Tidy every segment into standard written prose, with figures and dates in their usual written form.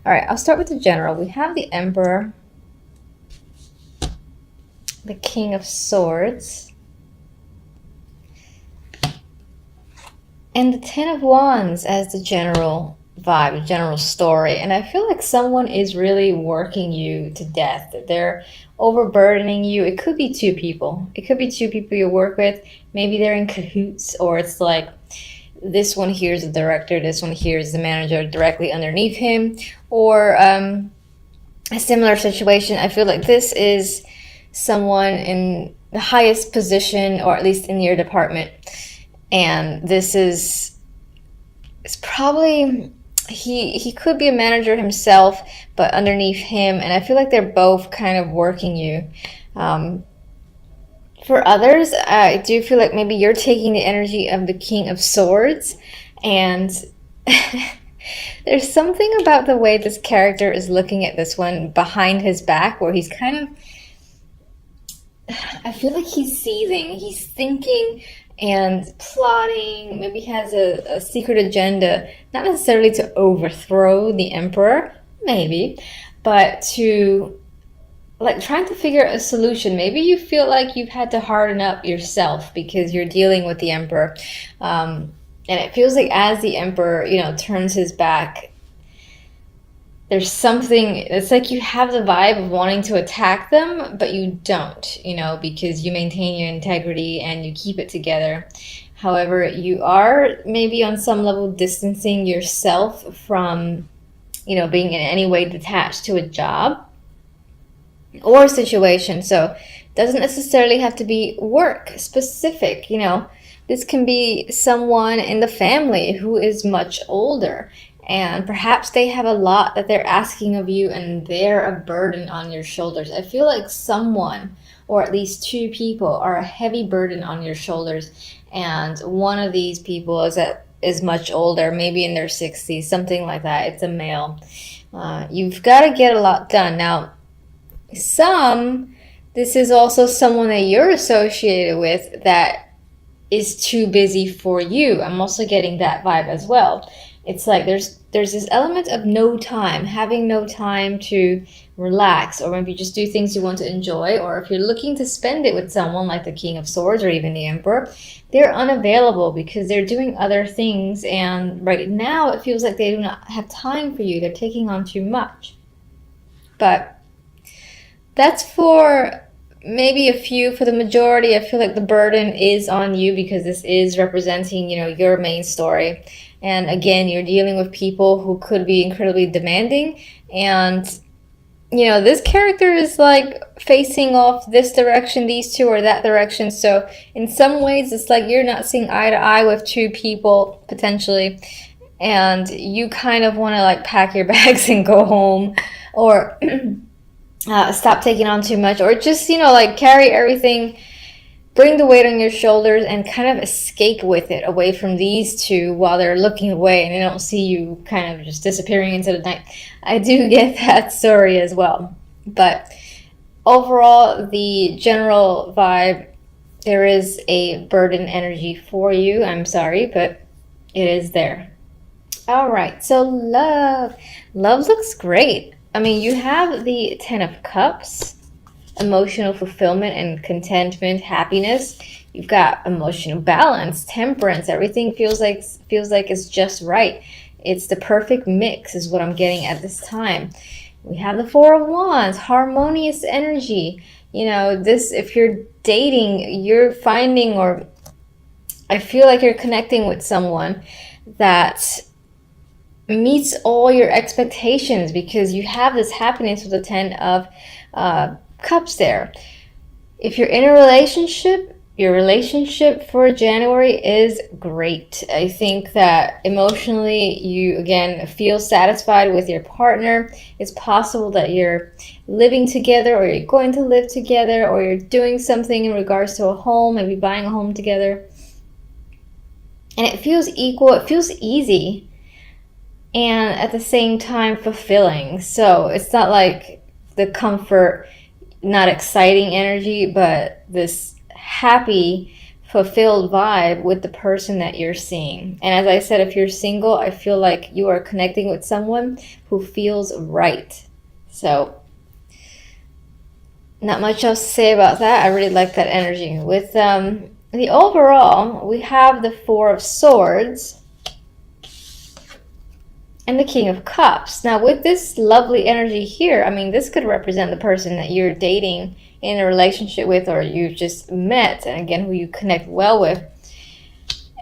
All right, I'll start with the general. We have the Emperor, the King of Swords, and the Ten of Wands as the general vibe, the general story. And I feel like someone is really working you to death. They're overburdening you. It could be two people. It could be two people you work with. Maybe they're in cahoots, or it's like this one here is the director, this one here is the manager directly underneath him, or a similar situation. I feel like this is someone in the highest position, or at least in your department, and this is it's probably he could be a manager himself, but underneath him, and I feel like they're both kind of working you. For others, I do feel like maybe you're taking the energy of the King of Swords, and there's something about the way this character is looking at this one behind his back, where he's kind of, I feel like he's seething, he's thinking and plotting, maybe has a secret agenda, not necessarily to overthrow the Emperor, maybe, but to like trying to figure out a solution. Maybe you feel like you've had to harden up yourself because you're dealing with the Emperor. And it feels like as the Emperor, turns his back, there's something, it's like you have the vibe of wanting to attack them, but you don't, because you maintain your integrity and you keep it together. However, you are maybe on some level distancing yourself from, being in any way detached to a job or situation. So it doesn't necessarily have to be work specific. This can be someone in the family who is much older, and perhaps they have a lot that they're asking of you and they're a burden on your shoulders. I feel like someone, or at least two people, are a heavy burden on your shoulders, and one of these people is much older, maybe in their 60s, something like that. It's a male. You've got to get a lot done. Now, this is also someone that you're associated with that is too busy for you. I'm also getting that vibe as well. It's like there's this element of having no time to relax, or maybe just do things you want to enjoy, or if you're looking to spend it with someone like the King of Swords or even the Emperor, they're unavailable because they're doing other things, and right now it feels like they do not have time for you. They're taking on too much. But that's for maybe a few. For the majority, I feel like the burden is on you because this is representing, your main story. And again, you're dealing with people who could be incredibly demanding. And, this character is like facing off this direction, these two, or that direction. So in some ways, it's like you're not seeing eye to eye with two people, potentially. And you kind of want to like pack your bags and go home, or stop taking on too much, or just, carry everything, bring the weight on your shoulders and kind of escape with it away from these two while they're looking away and they don't see you kind of just disappearing into the night. I do get that story as well. But overall, the general vibe, there is a burden energy for you. I'm sorry, but it is there. All right, so love. Love looks great. I mean, you have the Ten of Cups, emotional fulfillment and contentment, happiness. You've got emotional balance, temperance. Everything feels like it's just right. It's the perfect mix is what I'm getting at this time. We have the Four of Wands, harmonious energy. This, if you're dating, you're finding, or I feel like you're connecting with someone that meets all your expectations because you have this happiness with the Ten of Cups there. If you're in a relationship, your relationship for January is great. I think that emotionally you again feel satisfied with your partner. It's possible that you're living together, or you're going to live together, or you're doing something in regards to a home, maybe buying a home together. And it feels equal, it feels easy, and at the same time fulfilling. So it's not like the comfort, not exciting energy, but this happy, fulfilled vibe with the person that you're seeing. And as I said, if you're single, I feel like you are connecting with someone who feels right. So not much else to say about that. I really like that energy. With the overall, we have the Four of Swords and the King of Cups. Now with this lovely energy here, I mean, this could represent the person that you're dating, in a relationship with, or you just met, and again, who you connect well with.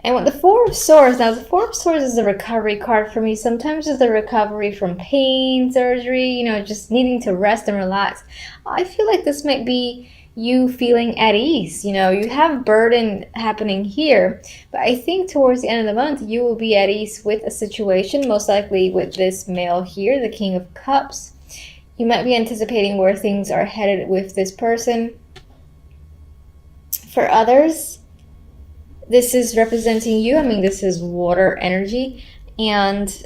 And with the Four of Swords, now the Four of Swords is a recovery card for me. Sometimes it's a recovery from pain, surgery, you know, just needing to rest and relax. I feel like this might be you feeling at ease. You know, you have burden happening here, but I think towards the end of the month, you will be at ease with a situation, most likely with this male here, the King of Cups. You might be anticipating where things are headed with this person. For others, this is representing you. I mean, this is water energy. And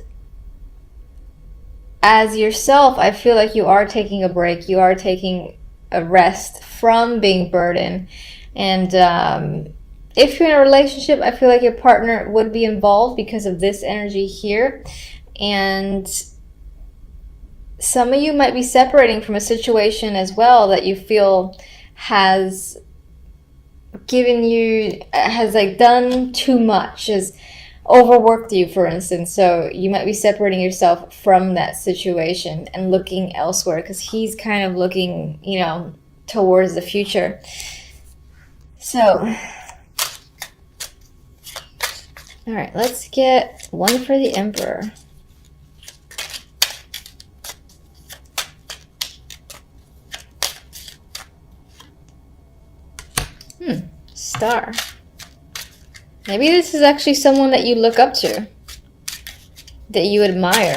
as yourself, I feel like you are taking a break. You are taking a rest from being burdened. And if you're in a relationship, I feel like your partner would be involved because of this energy here. And some of you might be separating from a situation as well that you feel has given you, has like done too much, has overworked you, for instance. So you might be separating yourself from that situation and looking elsewhere, because he's kind of looking, you know, towards the future. So, all right, let's get one for the Emperor. Star. Maybe this is actually someone that you look up to, that you admire,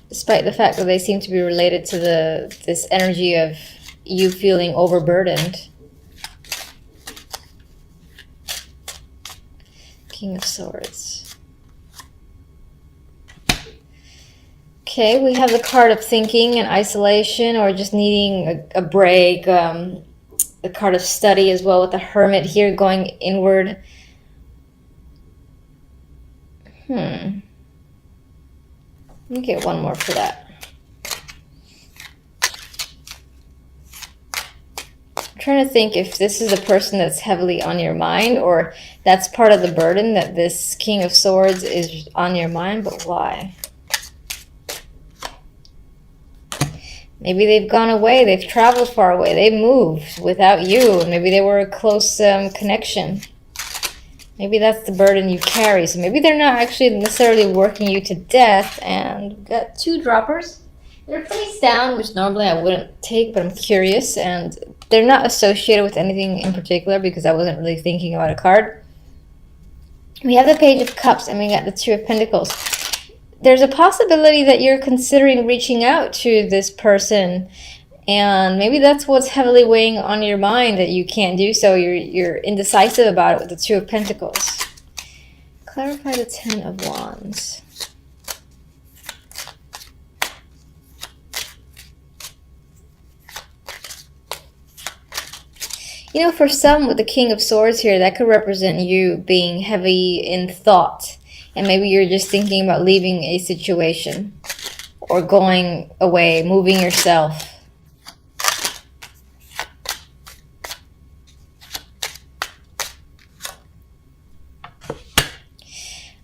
despite the fact that they seem to be related to this energy of you feeling overburdened. King of Swords. Okay, we have the card of thinking and isolation, or just needing a break. The card of study as well, with the Hermit here going inward. Let me get one more for that. I'm trying to think if this is a person that's heavily on your mind, or that's part of the burden, that this King of Swords is on your mind, but why? Maybe they've gone away, they've traveled far away, they moved without you, maybe they were a close connection. Maybe that's the burden you carry. So maybe they're not actually necessarily working you to death. And we've got two droppers. They're face down, which normally I wouldn't take, but I'm curious. And they're not associated with anything in particular because I wasn't really thinking about a card. We have the Page of Cups and we got the Two of Pentacles. There's a possibility that you're considering reaching out to this person, and maybe that's what's heavily weighing on your mind, that you can't do so. You're indecisive about it with the Two of Pentacles. Clarify the Ten of Wands. You know, for some with the King of Swords here, that could represent you being heavy in thought. And maybe you're just thinking about leaving a situation or going away, moving yourself.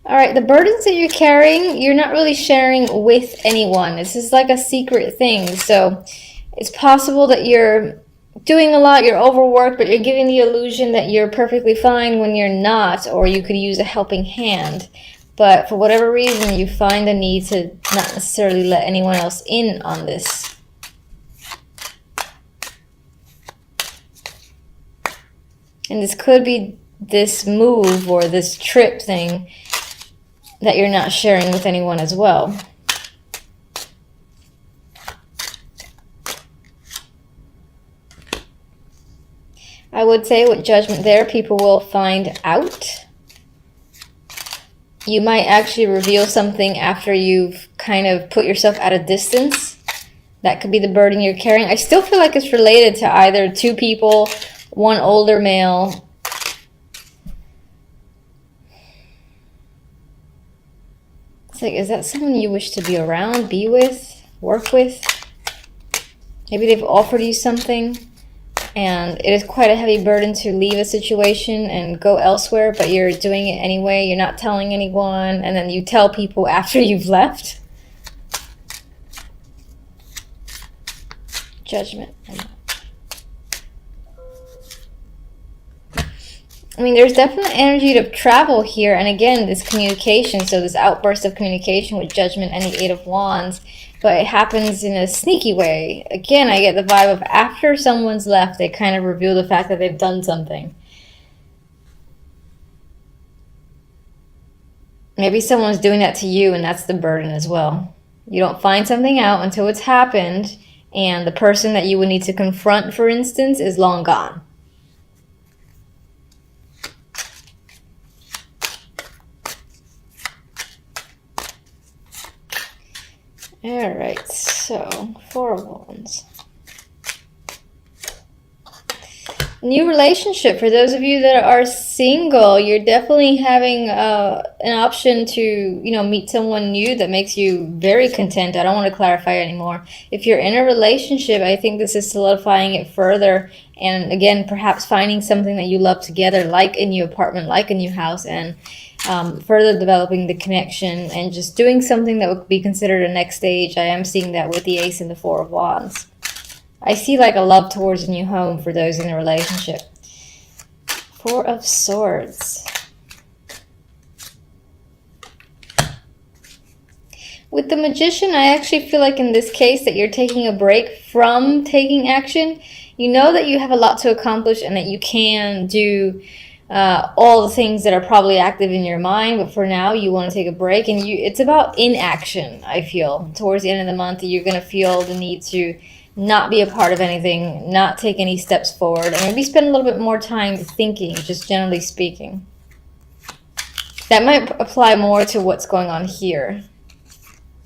All right, the burdens that you're carrying, you're not really sharing with anyone. This is like a secret thing. So it's possible that you're doing a lot, you're overworked, but you're giving the illusion that you're perfectly fine when you're not, or you could use a helping hand. But for whatever reason, you find the need to not necessarily let anyone else in on this. And this could be this move or this trip thing that you're not sharing with anyone as well. I would say with Judgment there, people will find out. You might actually reveal something after you've kind of put yourself at a distance That could be the burden you're carrying. I still feel like it's related to either two people, one older male. It's like, is that someone you wish to be around, be with, work with? Maybe they've offered you something, and it is quite a heavy burden to leave a situation and go elsewhere, but you're doing it anyway. You're not telling anyone, and then you tell people after you've left. Judgment. I mean, there's definitely energy to travel here, and again, this communication, so this outburst of communication with Judgment and the Eight of Wands, but it happens in a sneaky way. Again, I get the vibe of after someone's left, they kind of reveal the fact that they've done something. Maybe someone's doing that to you, and that's the burden as well. You don't find something out until it's happened, and the person that you would need to confront, for instance, is long gone. Alright, so Four of Wands. New relationship. For those of you that are single, you're definitely having an option to, you know, meet someone new that makes you very content. I don't want to clarify anymore. If you're in a relationship, I think this is solidifying it further. And again, perhaps finding something that you love together, like a new apartment, like a new house, and further developing the connection and just doing something that would be considered a next stage. I am seeing that with the Ace and the Four of Wands. I see like a love towards a new home for those in a relationship. Four of Swords. With the Magician, I actually feel like in this case that you're taking a break from taking action. You know that you have a lot to accomplish and that you can do all the things that are probably active in your mind, but for now you want to take a break, and it's about inaction. I feel towards the end of the month you're going to feel the need to not be a part of anything, not take any steps forward, and maybe spend a little bit more time thinking, just generally speaking. That might apply more to what's going on here.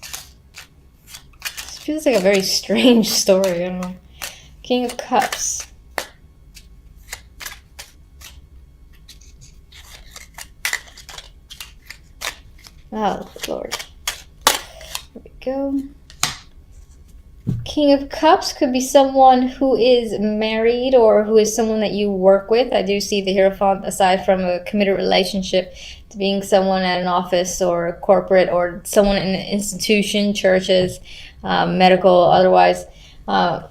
This feels like a very strange story. I don't know. King of Cups. Oh, Lord. There we go. King of Cups could be someone who is married or who is someone that you work with. I do see the Hierophant, aside from a committed relationship, to being someone at an office or corporate or someone in an institution, churches, medical, otherwise.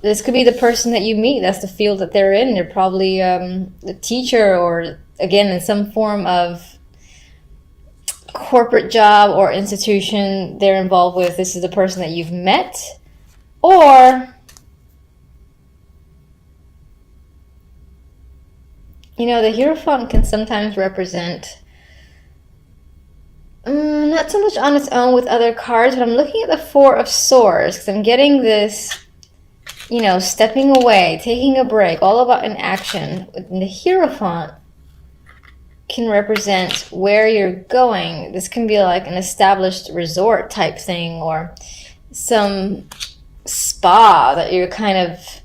This could be the person that you meet. That's the field that they're in. They're probably a teacher or, again, in some form of corporate job or institution they're involved with. This is the person that you've met. Or, you know, the Hierophant can sometimes represent, not so much on its own with other cards, but I'm looking at the Four of Swords, because I'm getting this, you know, stepping away, taking a break, all about an action. And the Hierophant can represent where you're going. This can be like an established resort type thing, or some spa that you're kind of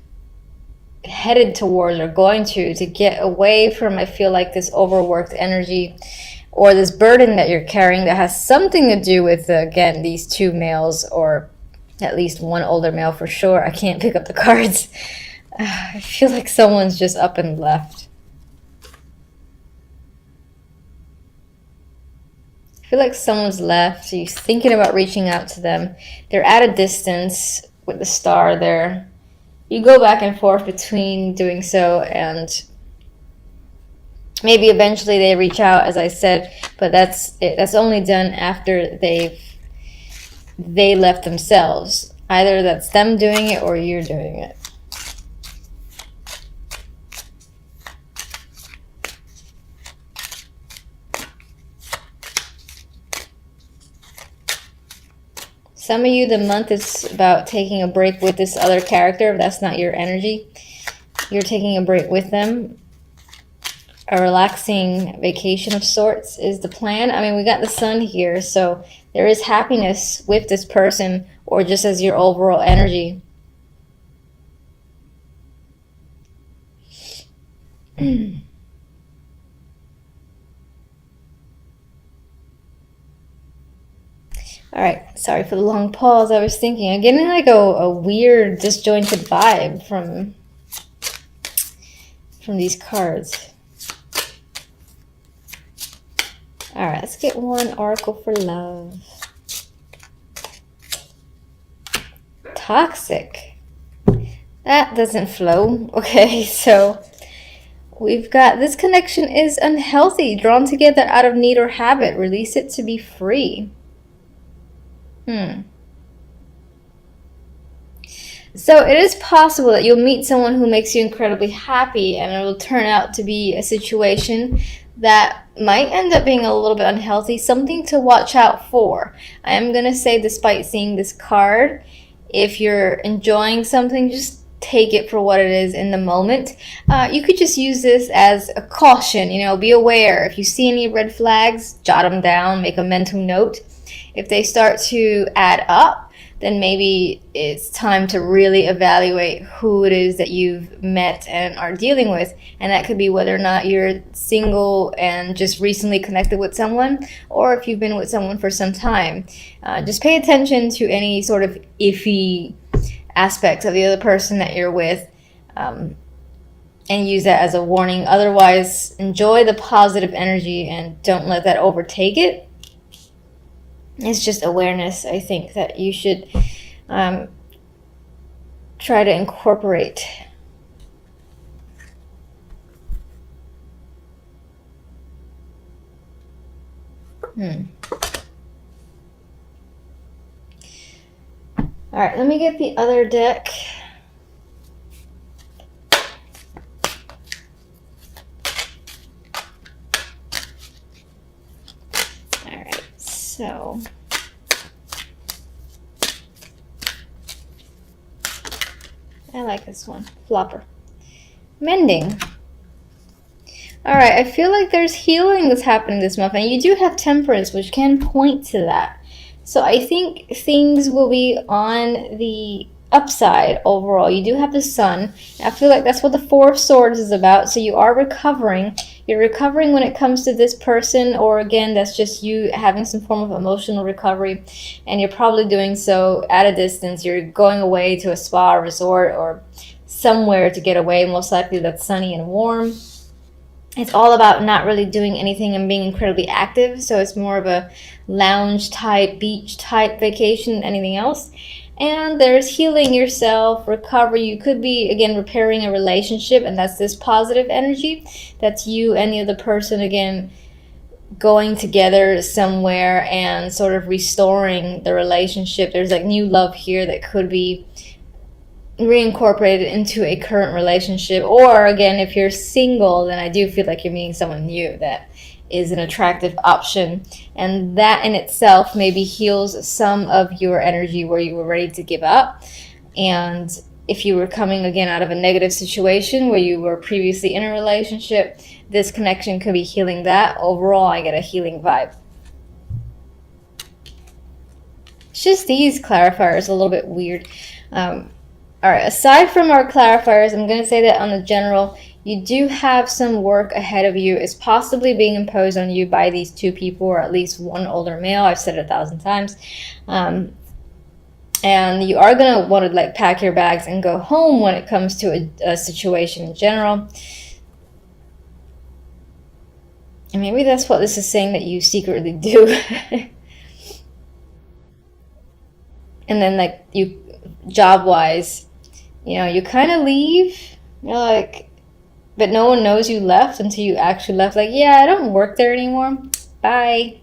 headed towards or going to get away from, I feel like, this overworked energy or this burden that you're carrying that has something to do with, again, these two males, or at least one older male for sure. I can't pick up the cards. I feel like someone's just up and left. I feel like someone's left. So you're thinking about reaching out to them. They're at a distance with the star there. You go back and forth between doing so, and maybe eventually they reach out, as I said, but that's only done after they left themselves. Either that's them doing it or you're doing it. Some of you, the month is about taking a break with this other character. If that's not your energy, you're taking a break with them. A relaxing vacation of sorts is the plan. I mean, we got the Sun here, so there is happiness with this person, or just as your overall energy. All right, sorry for the long pause. I was thinking, I'm getting like a weird, disjointed vibe from these cards. All right, let's get one oracle for love. Toxic. That doesn't flow. Okay, so we've got this connection is unhealthy, drawn together out of need or habit. Release it to be free. So it is possible that you'll meet someone who makes you incredibly happy, and it will turn out to be a situation that might end up being a little bit unhealthy, something to watch out for. I am going to say, despite seeing this card, if you're enjoying something, just take it for what it is in the moment. You could just use this as a caution, be aware. If you see any red flags, jot them down, make a mental note. If they start to add up, then maybe it's time to really evaluate who it is that you've met and are dealing with. And that could be whether or not you're single and just recently connected with someone, or if you've been with someone for some time. Just pay attention to any sort of iffy aspects of the other person that you're with, and use that as a warning. Otherwise, enjoy the positive energy and don't let that overtake it. It's just awareness, I think, that you should try to incorporate. All right, let me get the other deck. All right, so I like this one, Flopper. Mending. All right, I feel like there's healing that's happening this month, and you do have Temperance, which can point to that. So I think things will be on the upside overall. You do have the Sun. I feel like that's what the Four of Swords is about. So you are recovering. You're recovering when it comes to this person, or again, that's just you having some form of emotional recovery, and you're probably doing so at a distance. You're going away to a spa, resort, or somewhere to get away. Most likely that's sunny and warm. It's all about not really doing anything and being incredibly active. So it's more of a lounge type, beach type vacation than anything else. And there's healing yourself, recovery. You could be, again, repairing a relationship, and that's this positive energy. That's you and the other person, again, going together somewhere and sort of restoring the relationship. There's like new love here that could be reincorporated into a current relationship. Or again, if you're single, then I do feel like you're meeting someone new that is an attractive option, and that in itself maybe heals some of your energy where you were ready to give up. And if you were coming again out of a negative situation where you were previously in a relationship, this connection could be healing that. Overall, I get a healing vibe. It's just these clarifiers a little bit weird. All right, aside from our clarifiers, I'm going to say that on the general, you do have some work ahead of you. It's possibly being imposed on you by these two people, or at least one older male. I've said it 1,000 times. And you are going to want to like pack your bags and go home when it comes to a situation in general. And maybe that's what this is saying that you secretly do. And then like you, job-wise, you kind of leave. You're like, but no one knows you left until you actually left. Like, yeah, I don't work there anymore. Bye.